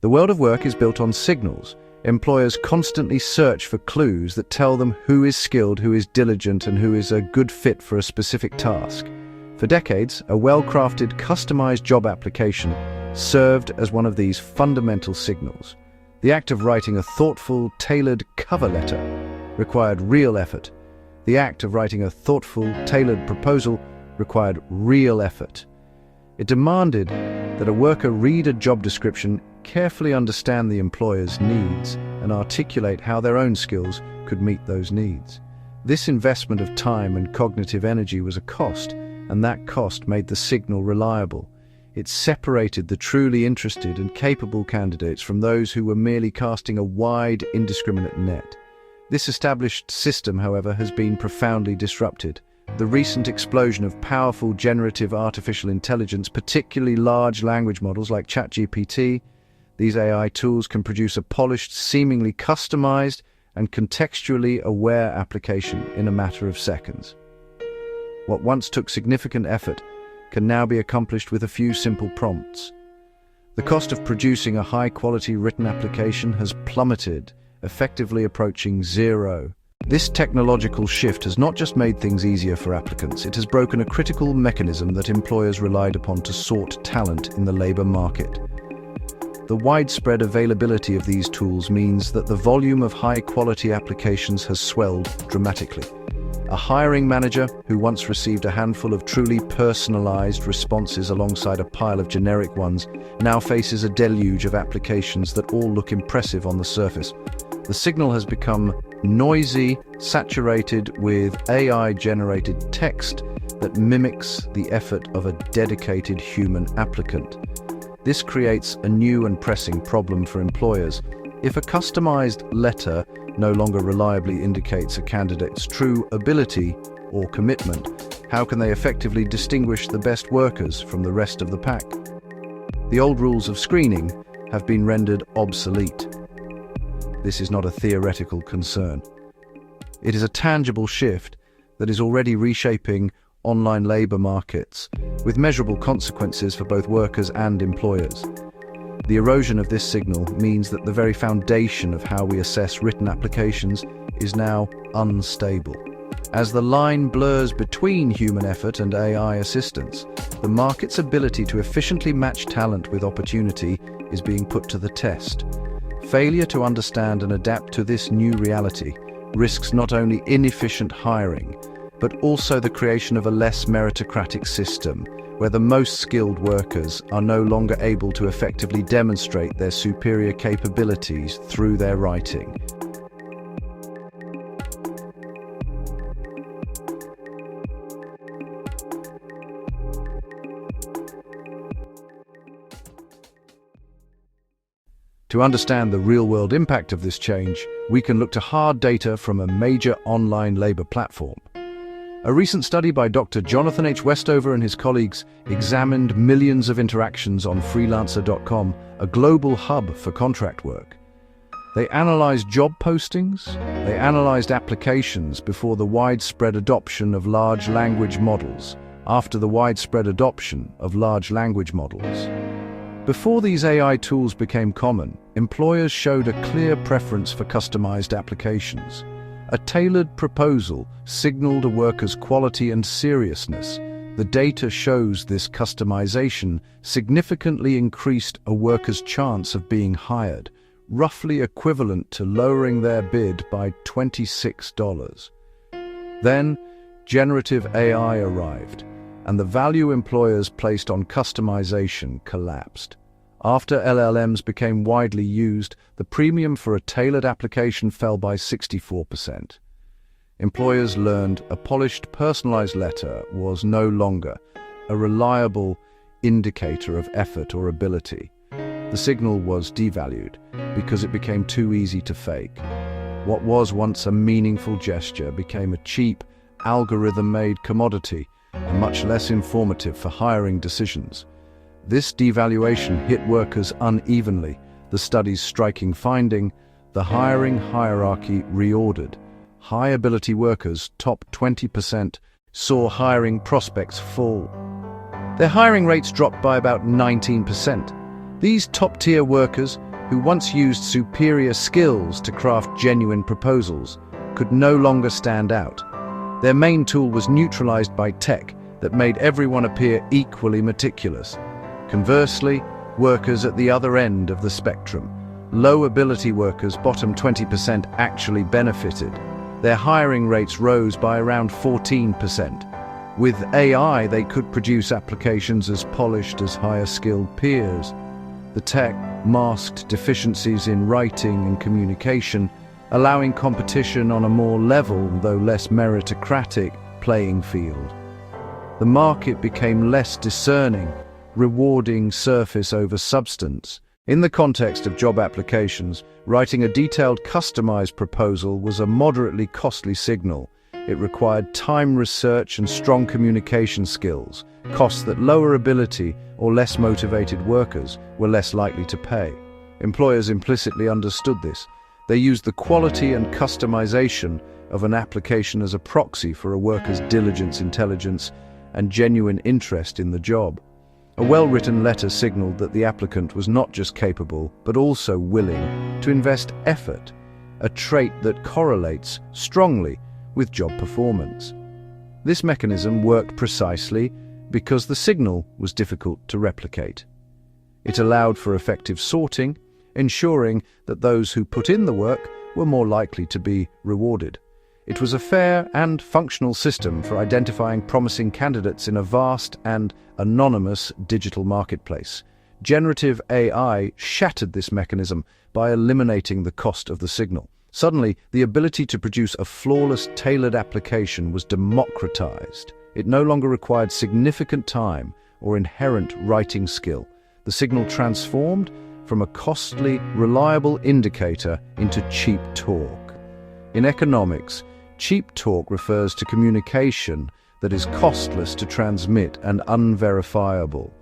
The world of work is built on signals. Employers constantly search for clues that tell them who is skilled, who is diligent, and who is a good fit for a specific task. For decades, a well-crafted, customized job application served as one of these fundamental signals. The act of writing a thoughtful, tailored cover letter required real effort. The act of writing a thoughtful, tailored proposal required real effort. It demanded that a worker read a job description, carefully understand the employer's needs, and articulate how their own skills could meet those needs. This investment of time and cognitive energy was a cost, and that cost made the signal reliable. It separated the truly interested and capable candidates from those who were merely casting a wide, indiscriminate net. This established system, however, has been profoundly disrupted. The recent explosion of powerful generative artificial intelligence, particularly large language models like ChatGPT, these AI tools can produce a polished, seemingly customized, and contextually aware application in a matter of seconds. What once took significant effort can now be accomplished with a few simple prompts. The cost of producing a high-quality written application has plummeted, effectively approaching zero. This technological shift has not just made things easier for applicants, it has broken a critical mechanism that employers relied upon to sort talent in the labor market. The widespread availability of these tools means that the volume of high-quality applications has swelled dramatically. A hiring manager who once received a handful of truly personalized responses alongside a pile of generic ones now faces a deluge of applications that all look impressive on the surface. The signal has become noisy, saturated with AI-generated text that mimics the effort of a dedicated human applicant. This creates a new and pressing problem for employers. If a customized letter no longer reliably indicates a candidate's true ability or commitment, how can they effectively distinguish the best workers from the rest of the pack? The old rules of screening have been rendered obsolete. This is not a theoretical concern. It is a tangible shift that is already reshaping online labor markets, with measurable consequences for both workers and employers. The erosion of this signal means that the very foundation of how we assess written applications is now unstable. As the line blurs between human effort and AI assistance, the market's ability to efficiently match talent with opportunity is being put to the test. Failure to understand and adapt to this new reality risks not only inefficient hiring, but also the creation of a less meritocratic system, where the most skilled workers are no longer able to effectively demonstrate their superior capabilities through their writing. To understand the real-world impact of this change, we can look to hard data from a major online labor platform. A recent study by Dr. Jonathan H. Westover and his colleagues examined millions of interactions on freelancer.com, a global hub for contract work. They analyzed job postings, they analyzed applications before the widespread adoption of large language models, after the widespread adoption of large language models. Before these AI tools became common, employers showed a clear preference for customized applications. A tailored proposal signaled a worker's quality and seriousness. The data shows this customization significantly increased a worker's chance of being hired, roughly equivalent to lowering their bid by $26. Then, generative AI arrived, and the value employers placed on customization collapsed. After LLMs became widely used, the premium for a tailored application fell by 64%. Employers learned a polished, personalized letter was no longer a reliable indicator of effort or ability. The signal was devalued because it became too easy to fake. What was once a meaningful gesture became a cheap, algorithm-made commodity and much less informative for hiring decisions. This devaluation hit workers unevenly, the study's striking finding: the hiring hierarchy reordered. High-ability workers, top 20%, saw hiring prospects fall. Their hiring rates dropped by about 19%. These top-tier workers, who once used superior skills to craft genuine proposals, could no longer stand out. Their main tool was neutralized by tech that made everyone appear equally meticulous. Conversely, workers at the other end of the spectrum, low-ability workers, bottom 20%, actually benefited. Their hiring rates rose by around 14%. With AI, they could produce applications as polished as higher-skilled peers. The tech masked deficiencies in writing and communication, allowing competition on a more level, though less meritocratic, playing field. The market became less discerning, rewarding surface over substance. In the context of job applications, writing a detailed, customized proposal was a moderately costly signal. It required time, research, and strong communication skills, costs that lower ability or less motivated workers were less likely to pay. Employers implicitly understood this. They used the quality and customization of an application as a proxy for a worker's diligence, intelligence, and genuine interest in the job. A well-written letter signaled that the applicant was not just capable, but also willing to invest effort, a trait that correlates strongly with job performance. This mechanism worked precisely because the signal was difficult to replicate. It allowed for effective sorting, ensuring that those who put in the work were more likely to be rewarded. It was a fair and functional system for identifying promising candidates in a vast and anonymous digital marketplace. Generative AI shattered this mechanism by eliminating the cost of the signal. Suddenly, the ability to produce a flawless, tailored application was democratized. It no longer required significant time or inherent writing skill. The signal transformed from a costly, reliable indicator into cheap talk. In economics, cheap talk refers to communication that is costless to transmit and unverifiable.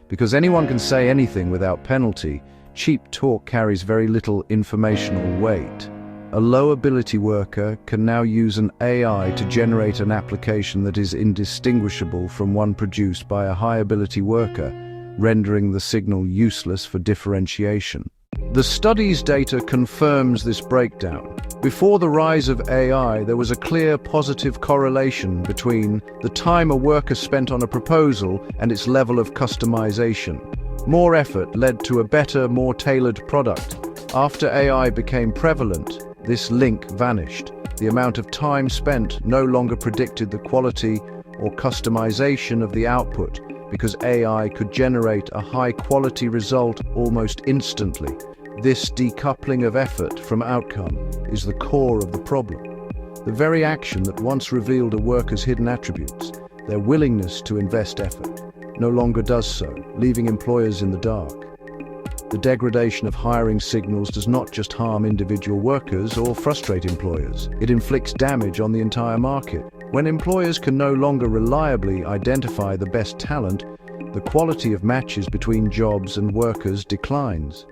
Because anyone can say anything without penalty, cheap talk carries very little informational weight. A low-ability worker can now use an AI to generate an application that is indistinguishable from one produced by a high-ability worker, rendering the signal useless for differentiation. The study's data confirms this breakdown. Before the rise of AI, there was a clear positive correlation between the time a worker spent on a proposal and its level of customization. More effort led to a better, more tailored product. After AI became prevalent, this link vanished. The amount of time spent no longer predicted the quality or customization of the output, because AI could generate a high-quality result almost instantly. This decoupling of effort from outcome is the core of the problem. The very action that once revealed a worker's hidden attributes, their willingness to invest effort, no longer does so, leaving employers in the dark. The degradation of hiring signals does not just harm individual workers or frustrate employers. It inflicts damage on the entire market. When employers can no longer reliably identify the best talent, the quality of matches between jobs and workers declines.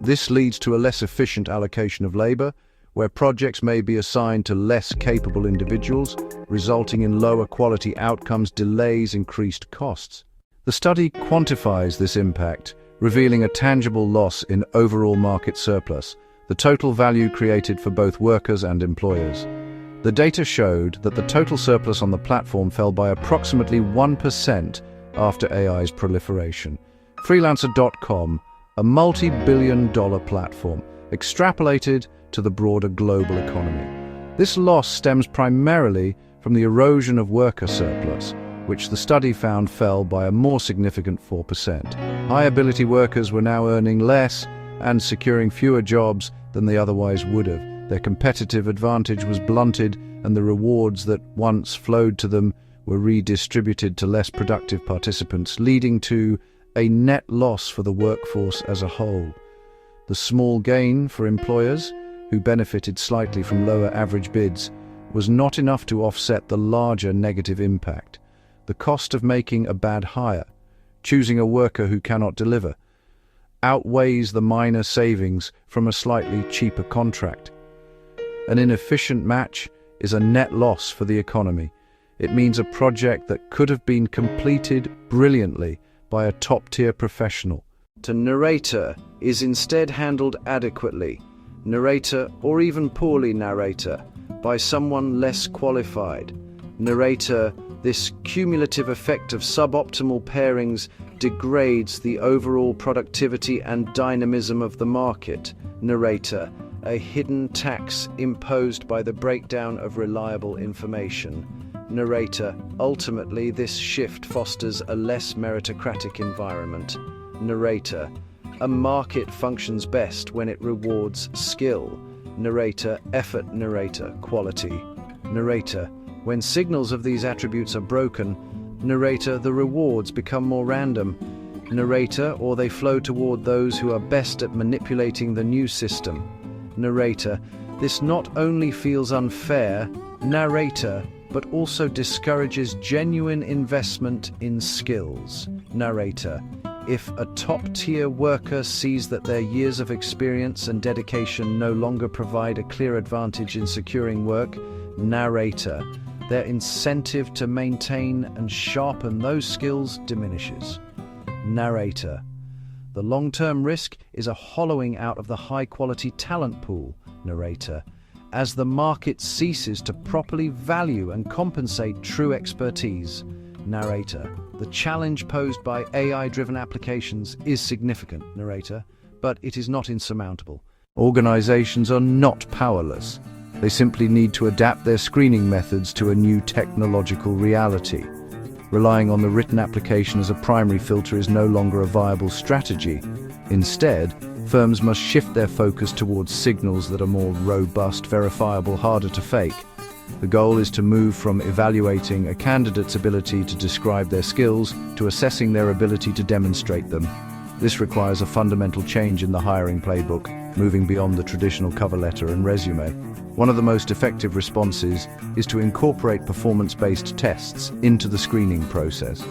This leads to a less efficient allocation of labor, where projects may be assigned to less capable individuals, resulting in lower quality outcomes, delays, increased costs. The study quantifies this impact, revealing a tangible loss in overall market surplus, the total value created for both workers and employers. The data showed that the total surplus on the platform fell by approximately 1% after AI's proliferation. Freelancer.com, a multi-billion-dollar platform, extrapolated to the broader global economy. This loss stems primarily from the erosion of worker surplus, which the study found fell by a more significant 4%. High-ability workers were now earning less and securing fewer jobs than they otherwise would have. Their competitive advantage was blunted, and the rewards that once flowed to them were redistributed to less productive participants, leading to a net loss for the workforce as a whole. The small gain for employers, who benefited slightly from lower average bids, was not enough to offset the larger negative impact. The cost of making a bad hire, choosing a worker who cannot deliver, outweighs the minor savings from a slightly cheaper contract. An inefficient match is a net loss for the economy. It means a project that could have been completed brilliantly by a top-tier professional to narrator is instead handled adequately, narrator or even poorly narrator, by someone less qualified. Narrator, this cumulative effect of suboptimal pairings degrades the overall productivity and dynamism of the market. Narrator, a hidden tax imposed by the breakdown of reliable information. Narrator, ultimately this shift fosters a less meritocratic environment. Narrator, a market functions best when it rewards skill. Narrator, effort. Narrator, quality. Narrator, when signals of these attributes are broken, narrator, the rewards become more random. Narrator, or they flow toward those who are best at manipulating the new system. Narrator, this not only feels unfair, narrator, but also discourages genuine investment in skills. Narrator, if a top-tier worker sees that their years of experience and dedication no longer provide a clear advantage in securing work, narrator, their incentive to maintain and sharpen those skills diminishes. Narrator, the long-term risk is a hollowing out of the high-quality talent pool. Narrator, as the market ceases to properly value and compensate true expertise. Narrator, the challenge posed by AI-driven applications is significant. Narrator, but it is not insurmountable. Organizations are not powerless. They simply need to adapt their screening methods to a new technological reality. Relying on the written application as a primary filter is no longer a viable strategy. Instead, firms must shift their focus towards signals that are more robust, verifiable, harder to fake. The goal is to move from evaluating a candidate's ability to describe their skills to assessing their ability to demonstrate them. This requires a fundamental change in the hiring playbook, moving beyond the traditional cover letter and resume. One of the most effective responses is to incorporate performance-based tests into the screening process.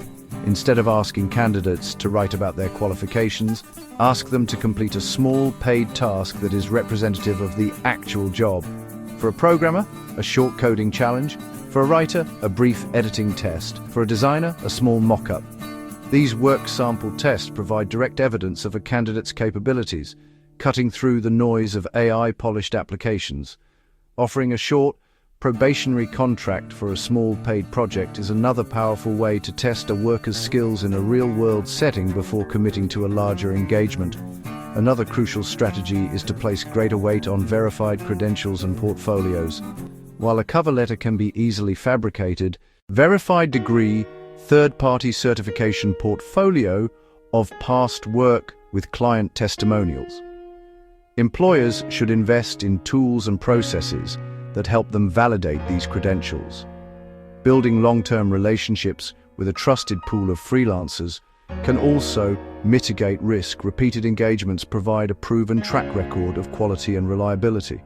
Instead of asking candidates to write about their qualifications, ask them to complete a small paid task that is representative of the actual job. For a programmer, a short coding challenge. For a writer, a brief editing test. For a designer, a small mock-up. These work sample tests provide direct evidence of a candidate's capabilities, cutting through the noise of AI-polished applications. Offering a short, probationary contract for a small paid project is another powerful way to test a worker's skills in a real-world setting before committing to a larger engagement. Another crucial strategy is to place greater weight on verified credentials and portfolios. While a cover letter can be easily fabricated, verified degree, third-party certification portfolio of past work with client testimonials. Employers should invest in tools and processes that help them validate these credentials. Building long-term relationships with a trusted pool of freelancers can also mitigate risk. Repeated engagements provide a proven track record of quality and reliability.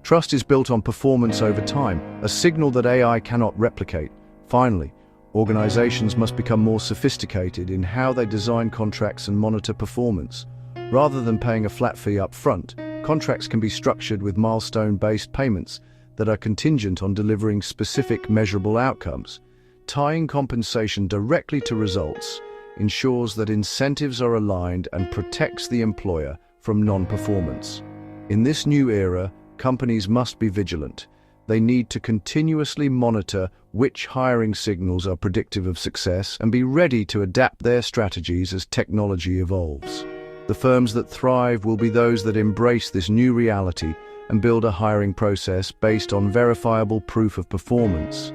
Trust is built on performance over time, a signal that AI cannot replicate. Finally, organizations must become more sophisticated in how they design contracts and monitor performance. Rather than paying a flat fee up front, contracts can be structured with milestone-based payments that are contingent on delivering specific measurable outcomes. Tying compensation directly to results ensures that incentives are aligned and protects the employer from non-performance. In this new era, companies must be vigilant. They need to continuously monitor which hiring signals are predictive of success and be ready to adapt their strategies as technology evolves. The firms that thrive will be those that embrace this new reality and build a hiring process based on verifiable proof of performance.